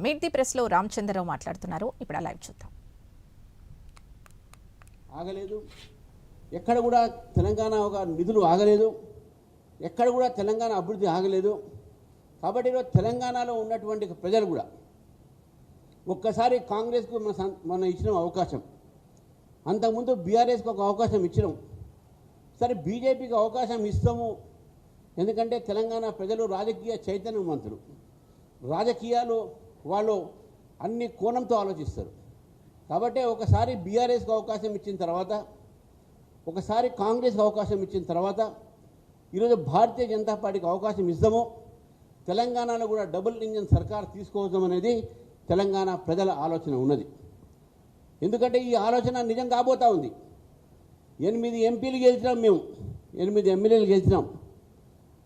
Meet the press లో రామచంద్రరావు మాట్లాడుతున్నారు. ఇప్పుడు లైవ్ చూద్దాం. ఆగలేదు, ఎక్కడ కూడా తెలంగాణ ఒక నిధులు ఆగలేదు, ఎక్కడ కూడా తెలంగాణ అభివృద్ధి ఆగలేదు. కాబట్టి ఈరోజు తెలంగాణలో ఉన్నటువంటి ప్రజలు కూడా ఒక్కసారి కాంగ్రెస్కు మనం ఇచ్చిన అవకాశం, అంతకుముందు బీఆర్ఎస్కి ఒక అవకాశం ఇచ్చినాం, సరే బీజేపీకి అవకాశం ఇస్తాము. ఎందుకంటే తెలంగాణ ప్రజలు రాజకీయ చైతన్యవంతులు, రాజకీయాలు వాళ్ళు అన్ని కోణంతో ఆలోచిస్తారు. కాబట్టి ఒకసారి బీఆర్ఎస్కి అవకాశం ఇచ్చిన తర్వాత, ఒకసారి కాంగ్రెస్కి అవకాశం ఇచ్చిన తర్వాత ఈరోజు భారతీయ జనతా పార్టీకి అవకాశం ఇస్తాము. తెలంగాణలో కూడా డబుల్ ఇంజన్ సర్కార్ తీసుకోవడం అనేది తెలంగాణ ప్రజల ఆలోచన ఉన్నది. ఎందుకంటే ఈ ఆలోచన నిజం కాబోతా ఉంది. 8 ఎంపీలు గెలిచినాం, మేము 8 ఎమ్మెల్యేలు గెలిచినాం.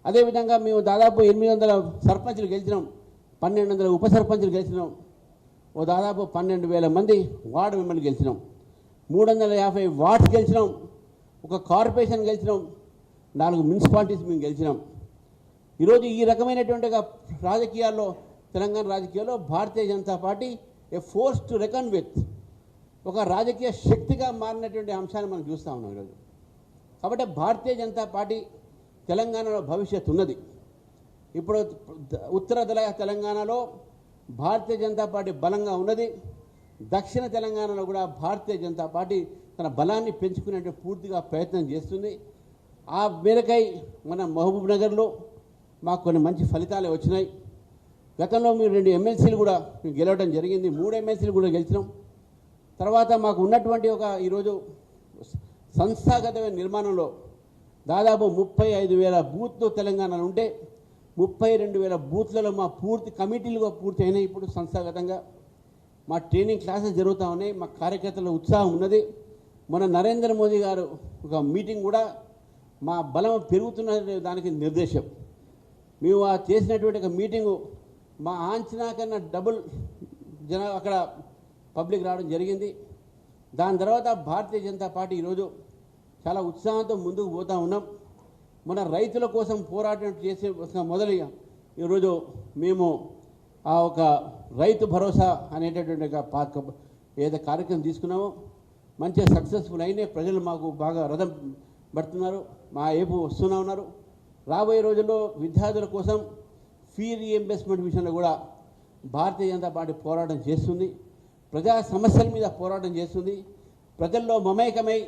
అదేవిధంగా మేము దాదాపు 800 సర్పంచులు గెలిచినాం, 1200 ఉప సర్పంచులు గెలిచినాం, ఓ దాదాపు 12,000 మంది వార్డు మెంబర్లు గెలిచినాం, 350 వార్డ్స్ గెలిచినాం, ఒక కార్పొరేషన్ గెలిచినాం, 4 మున్సిపాలిటీస్ మేము గెలిచినాం. ఈరోజు ఈ రకమైనటువంటి రాజకీయాల్లో, తెలంగాణ రాజకీయాల్లో Bharatiya Janata party a force to reckon with, ఒక రాజకీయ శక్తిగా మారినటువంటి అంశాన్ని మనం చూస్తూ ఉన్నాం ఈరోజు. కాబట్టి భారతీయ జనతా పార్టీ తెలంగాణలో భవిష్యత్తు ఉన్నది. ఇప్పుడు ఉత్తర తెలంగాణలో భారతీయ జనతా పార్టీ బలంగా ఉన్నది. దక్షిణ తెలంగాణలో కూడా భారతీయ జనతా పార్టీ తన బలాన్ని పెంచుకునే పూర్తిగా ప్రయత్నం చేస్తుంది. ఆ మేరకై మన మహబూబ్ నగర్లో మాకు కొన్ని మంచి ఫలితాలు వచ్చినాయి. గతంలో మీరు 2 ఎమ్మెల్సీలు కూడా గెలవడం జరిగింది, 3 ఎమ్మెల్సీలు కూడా గెలిచినాం. తర్వాత మాకు ఉన్నటువంటి ఒక ఈరోజు సంస్థాగతమైన నిర్మాణంలో దాదాపు 35,000 బూత్లు తెలంగాణలో ఉంటే 32,000 బూత్లలో మా పూర్తి కమిటీలుగా పూర్తి అయినాయి. ఇప్పుడు సంస్థాగతంగా మా ట్రైనింగ్ క్లాసెస్ జరుగుతూ ఉన్నాయి, మా కార్యకర్తల ఉత్సాహం ఉన్నది. మన నరేంద్ర మోదీ గారు ఒక మీటింగ్ కూడా మా బలం పెరుగుతున్న దానికి నిర్దేశం. మేము చేసినటువంటి ఒక మీటింగు మా అంచనా కన్నా డబుల్ అక్కడ పబ్లిక్ రావడం జరిగింది. దాని తర్వాత భారతీయ జనతా పార్టీ ఈరోజు చాలా ఉత్సాహంతో ముందుకు పోతూ ఉన్నాం. మన రైతుల కోసం పోరాటం చేసే మొదలుగా ఈరోజు మేము ఆ ఒక రైతు భరోసా అనేటటువంటి ఏదైతే కార్యక్రమం తీసుకున్నామో మంచిగా సక్సెస్ఫుల్ అయినాయి. ప్రజలు మాకు బాగా రథం పడుతున్నారు, మా ఏపు వస్తూనే ఉన్నారు. రాబోయే రోజుల్లో విద్యార్థుల కోసం ఫీ రీఎంబర్స్మెంట్ విషయంలో కూడా భారతీయ జనతా పార్టీ పోరాటం చేస్తుంది, ప్రజా సమస్యల మీద పోరాటం చేస్తుంది. ప్రజల్లో మమేకమై